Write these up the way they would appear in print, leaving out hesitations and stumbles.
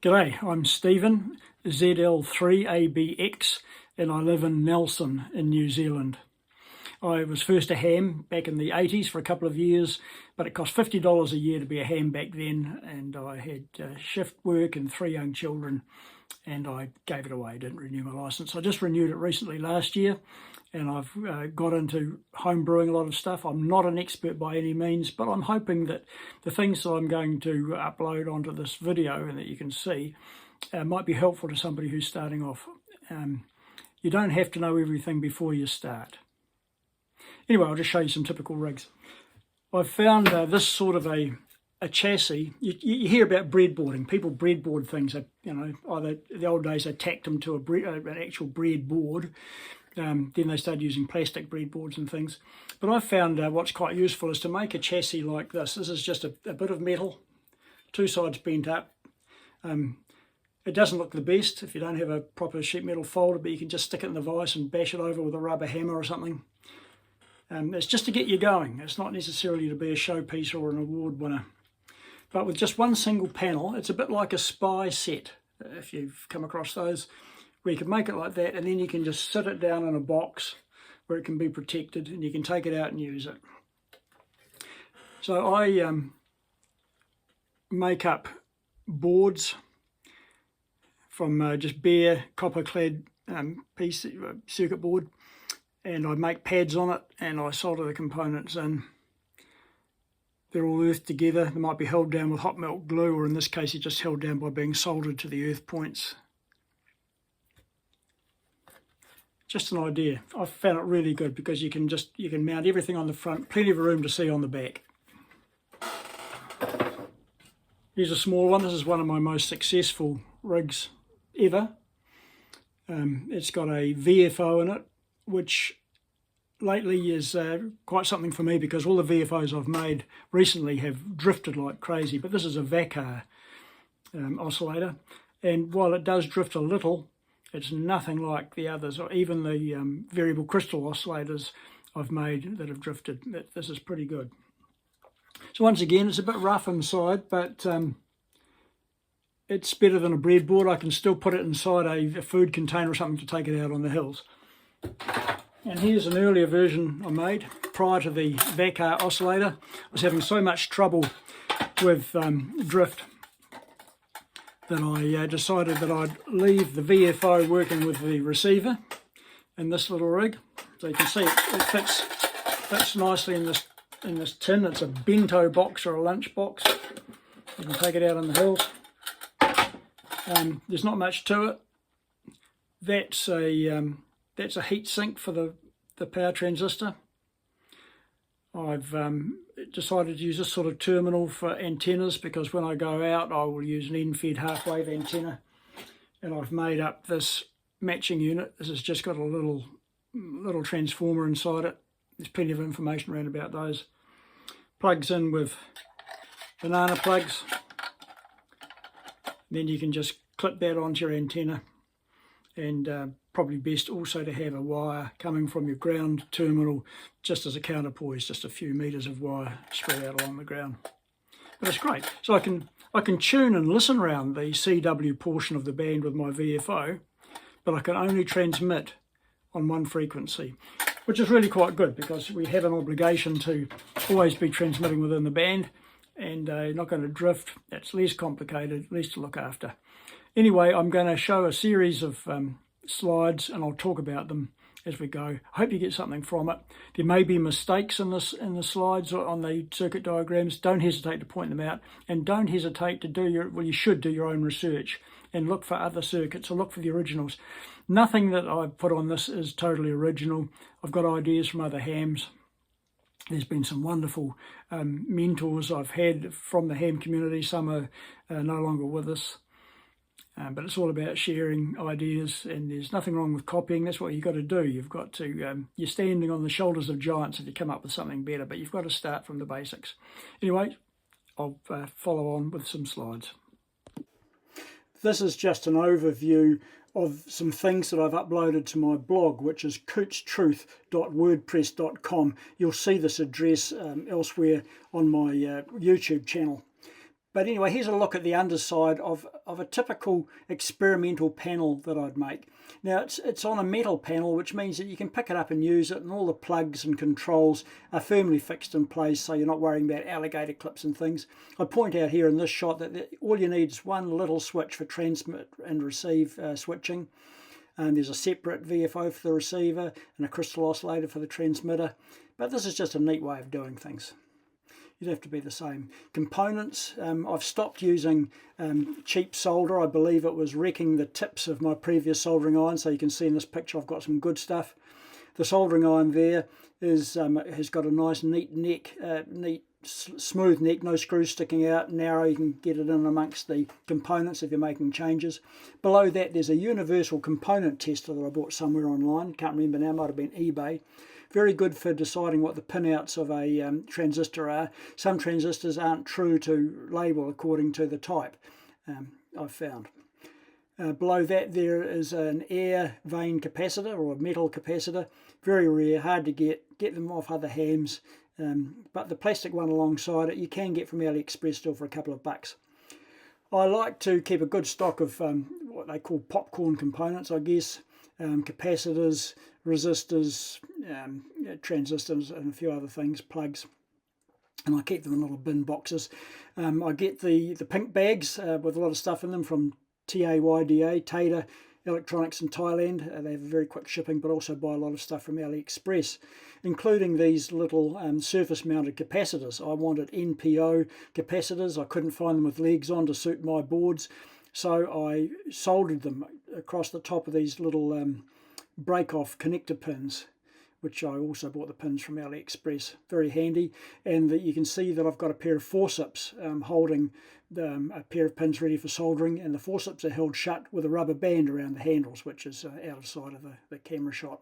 G'day, I'm Stephen, ZL3ABX, and I live in Nelson in New Zealand. I was first a ham back in the 80s for a couple of years, but it cost $50 a year to be a ham back then, and I had shift work and 3 young children, and I gave it away, didn't renew my license. I just renewed it recently last year, and I've got into home brewing a lot of stuff. I'm not an expert by any means, but I'm hoping that the things that I'm going to upload onto this video and that you can see might be helpful to somebody who's starting off. You don't have to know everything before you start. Anyway, I'll just show you some typical rigs. I've found this sort of a chassis. You hear about breadboarding. People breadboard things. Either the old days they tacked them to an actual breadboard. Then they started using plastic breadboards and things. But I've found what's quite useful is to make a chassis like this. This is just a bit of metal, 2 sides bent up. It doesn't look the best if you don't have a proper sheet metal folder, but you can just stick it in the vise and bash it over with a rubber hammer or something. It's just to get you going. It's not necessarily to be a showpiece or an award winner. But with just one single panel, it's a bit like a spy set, if you've come across those, where you can make it like that, and then you can just sit it down in a box where it can be protected, and you can take it out and use it. So I make up boards from just bare copper-clad circuit board, and I make pads on it, and I solder the components in. They're all earthed together. They might be held down with hot melt glue, or in this case, it's just held down by being soldered to the earth points. Just an idea. I've found it really good because you can mount everything on the front, plenty of room to see on the back. Here's a small one. This is one of my most successful rigs ever. It's got a VFO in it, which lately is quite something for me because all the VFOs I've made recently have drifted like crazy, but this is a VACAR oscillator, and while it does drift a little, it's nothing like the others, or even the variable crystal oscillators I've made that have drifted. This is pretty good. So once again, it's a bit rough inside, but it's better than a breadboard. I can still put it inside a food container or something to take it out on the hills. And here's an earlier version I made prior to the VACAR oscillator. I was having so much trouble with drift that I decided that I'd leave the VFO working with the receiver in this little rig. So you can see it fits nicely in this tin. It's a bento box or a lunch box. You can take it out on the hills. There's not much to it. That's a heat sink for the power transistor. I've decided to use this sort of terminal for antennas because when I go out I will use an end-fed half-wave antenna, and I've made up this matching unit. This has just got a little transformer inside it. There's plenty of information around about those. Plugs in with banana plugs. Then you can just clip that onto your antenna, and probably best also to have a wire coming from your ground terminal just as a counterpoise, just a few meters of wire spread out along the ground. But it's great. So I can tune and listen around the CW portion of the band with my VFO, but I can only transmit on one frequency, which is really quite good because we have an obligation to always be transmitting within the band, and you're not going to drift. That's less complicated, less to look after. Anyway, I'm going to show a series of slides, and I'll talk about them as we go. I hope you get something from it. There may be mistakes in the slides or on the circuit diagrams. Don't hesitate to point them out, and don't hesitate to you should do your own research and look for other circuits or look for the originals. Nothing that I've put on this is totally original. I've got ideas from other hams. There's been some wonderful mentors I've had from the ham community. Some are no longer with us. But it's all about sharing ideas, and there's nothing wrong with copying. That's what you've got to do. You've got to, you're standing on the shoulders of giants if you come up with something better, but you've got to start from the basics. Anyway, I'll follow on with some slides. This is just an overview of some things that I've uploaded to my blog, which is cootstruth.wordpress.com. You'll see this address elsewhere on my YouTube channel. But anyway, here's a look at the underside of a typical experimental panel that I'd make. Now it's on a metal panel, which means that you can pick it up and use it, and all the plugs and controls are firmly fixed in place, so you're not worrying about alligator clips and things. I point out here in this shot that all you need is one little switch for transmit and receive switching. And there's a separate VFO for the receiver and a crystal oscillator for the transmitter. But this is just a neat way of doing things. You'd have to be the same. Components, I've stopped using cheap solder. I believe it was wrecking the tips of my previous soldering iron. So you can see in this picture I've got some good stuff. The soldering iron there is has got a nice neat neck, smooth neck, no screws sticking out, narrow. You can get it in amongst the components if you're making changes. Below that there's a universal component tester that I bought somewhere online. Can't remember now, might have been eBay. Very good for deciding what the pinouts of a transistor are. Some transistors aren't true to label according to the type, I've found. Below that there is an air vane capacitor or a metal capacitor. Very rare, hard to get them off other hams. But the plastic one alongside it you can get from AliExpress still for a couple of bucks. I like to keep a good stock of what they call popcorn components, I guess. Capacitors, resistors, transistors and a few other things, plugs, and I keep them in little bin boxes. I get the pink bags with a lot of stuff in them from Tata Electronics in Thailand. They have very quick shipping, but also buy a lot of stuff from AliExpress, including these little surface mounted capacitors. I wanted NPO capacitors. I couldn't find them with legs on to suit my boards, so I soldered them across the top of these little break-off connector pins, which I also bought the pins from AliExpress. Very handy. And you can see that I've got a pair of forceps holding a pair of pins ready for soldering, and the forceps are held shut with a rubber band around the handles, which is out of sight of the camera shot.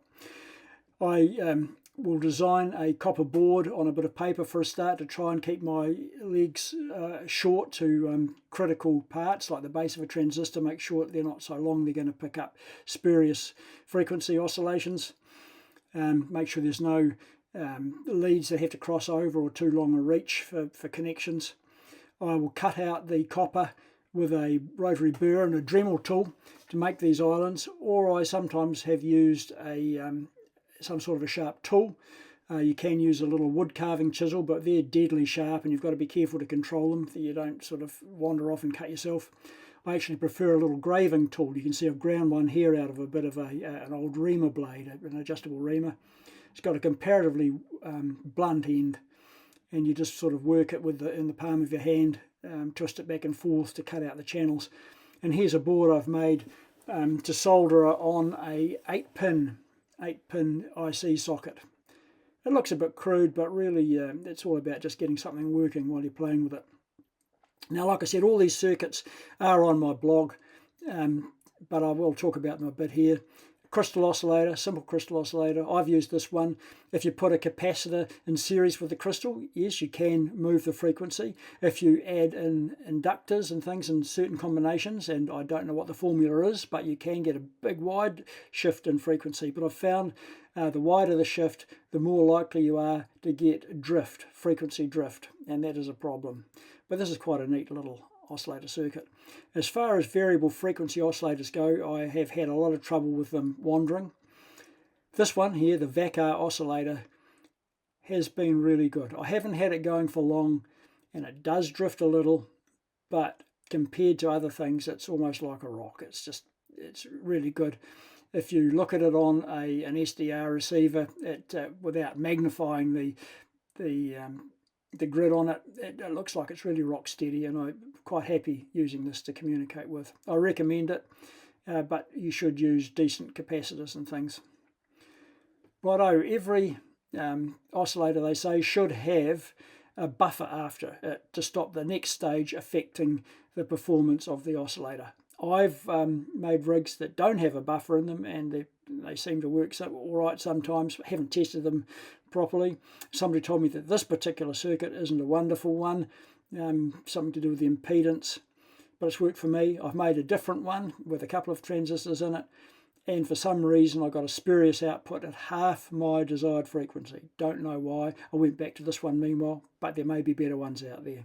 I will design a copper board on a bit of paper for a start to try and keep my legs short to critical parts like the base of a transistor. Make sure that they're not so long they're going to pick up spurious frequency oscillations. Make sure there's no leads that have to cross over or too long a reach for connections. I will cut out the copper with a rotary burr and a Dremel tool to make these islands, or I sometimes have used some sort of a sharp tool. You can use a little wood carving chisel, but they're deadly sharp and you've got to be careful to control them so you don't sort of wander off and cut yourself. I actually prefer a little graving tool. You can see I've ground one here out of a bit of an old reamer blade, an adjustable reamer. It's got a comparatively blunt end, and you just sort of work it in the palm of your hand, twist it back and forth to cut out the channels. And here's a board I've made to solder on a 8-pin IC socket. It looks a bit crude, but really it's all about just getting something working while you're playing with it. Now, like I said, all these circuits are on my blog, but I will talk about them a bit here. Crystal oscillator, simple crystal oscillator. I've used this one. If you put a capacitor in series with the crystal, yes, you can move the frequency. If you add in inductors and things in certain combinations, and I don't know what the formula is, but you can get a big wide shift in frequency. But I've found the wider the shift, the more likely you are to get drift, frequency drift, and that is a problem. But this is quite a neat little oscillator circuit. As far as variable frequency oscillators go, I have had a lot of trouble with them wandering. This one here, the VACR oscillator, has been really good. I haven't had it going for long, and it does drift a little, but compared to other things, it's almost like a rock. It's really good. If you look at it on an SDR receiver, without magnifying the grid on it, it looks like it's really rock steady, and I'm quite happy using this to communicate with. I recommend it, but you should use decent capacitors and things. Righto, every oscillator, they say, should have a buffer after it to stop the next stage affecting the performance of the oscillator. I've made rigs that don't have a buffer in them, and they seem to work all right sometimes. I haven't tested them properly. Somebody told me that this particular circuit isn't a wonderful one, something to do with the impedance, but it's worked for me. I've made a different one with a couple of transistors in it, and for some reason I got a spurious output at half my desired frequency. Don't know why. I went back to this one meanwhile, but there may be better ones out there.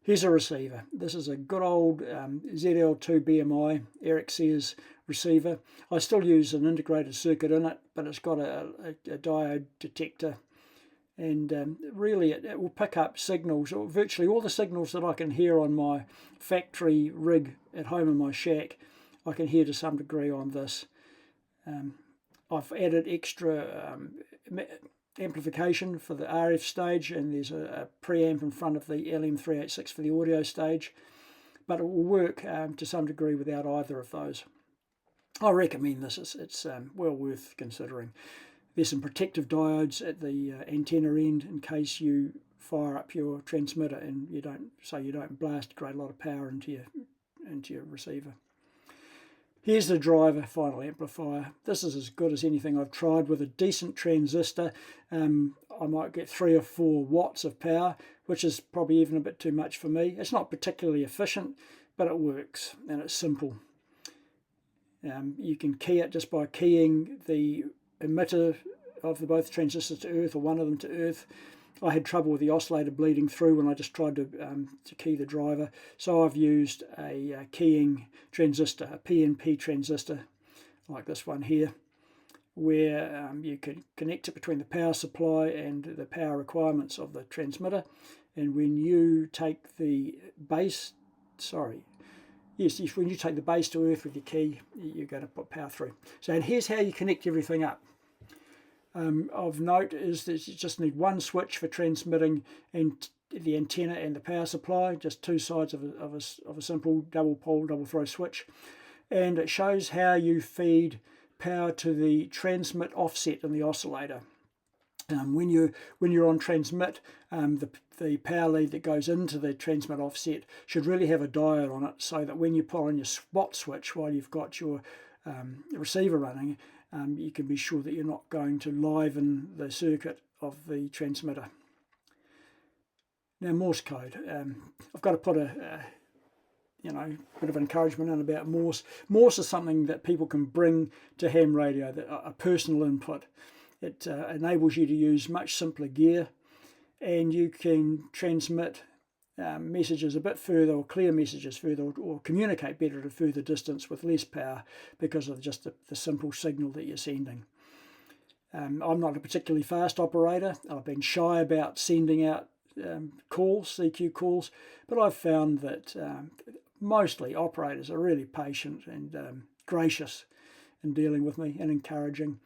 Here's a receiver. This is a good old ZL2 BMI Eric Sears receiver. I still use an integrated circuit in it, but it's got a diode detector, and really it will pick up signals, or virtually all the signals that I can hear on my factory rig at home in my shack. I can hear to some degree on this. I've added extra amplification for the RF stage, and there's a preamp in front of the LM386 for the audio stage, but it will work to some degree without either of those. I recommend this. It's well worth considering. There's some protective diodes at the antenna end in case you fire up your transmitter and you don't blast a great lot of power into your receiver. Here's the driver final amplifier. This is as good as anything I've tried with a decent transistor. I might get 3 or 4 watts of power, which is probably even a bit too much for me. It's not particularly efficient, but it works and it's simple. You can key it just by keying the emitter of both transistors to earth, or one of them to earth. I had trouble with the oscillator bleeding through when I just tried to key the driver, so I've used a keying transistor, a PNP transistor like this one here, where you can connect it between the power supply and the power requirements of the transmitter, and when you take the base, when you take the base to earth with your key, you're going to put power through. So, and here's how you connect everything up. Of note is that you just need one switch for transmitting and the antenna and the power supply, just 2 sides of a simple double pole, double throw switch, and it shows how you feed power to the transmit offset in the oscillator. When you're on transmit, the power lead that goes into the transmit offset should really have a diode on it, so that when you put on your spot switch while you've got your receiver running, you can be sure that you're not going to liven the circuit of the transmitter. Now, Morse code. I've got to put a bit of encouragement in about Morse. Morse is something that people can bring to ham radio, a personal input. It enables you to use much simpler gear, and you can transmit messages a bit further, or clear messages further, or communicate better at a further distance with less power because of just the simple signal that you're sending. I'm not a particularly fast operator. I've been shy about sending out calls, CQ calls, but I've found that mostly operators are really patient and gracious in dealing with me and encouraging.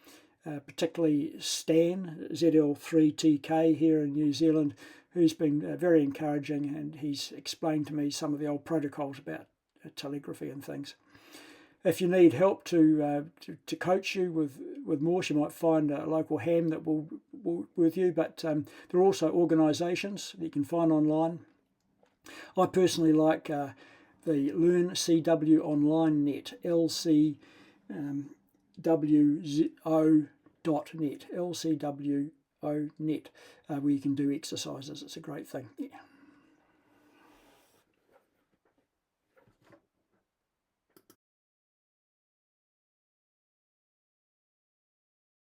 Particularly Stan, ZL3TK here in New Zealand, who's been very encouraging, and he's explained to me some of the old protocols about telegraphy and things. If you need help to coach you with Morse, you might find a local ham that will with you, but there are also organisations that you can find online. I personally like the Learn CW Online Net, LCWO.net, LCWO.net, where you can do exercises. It's a great thing. Yeah.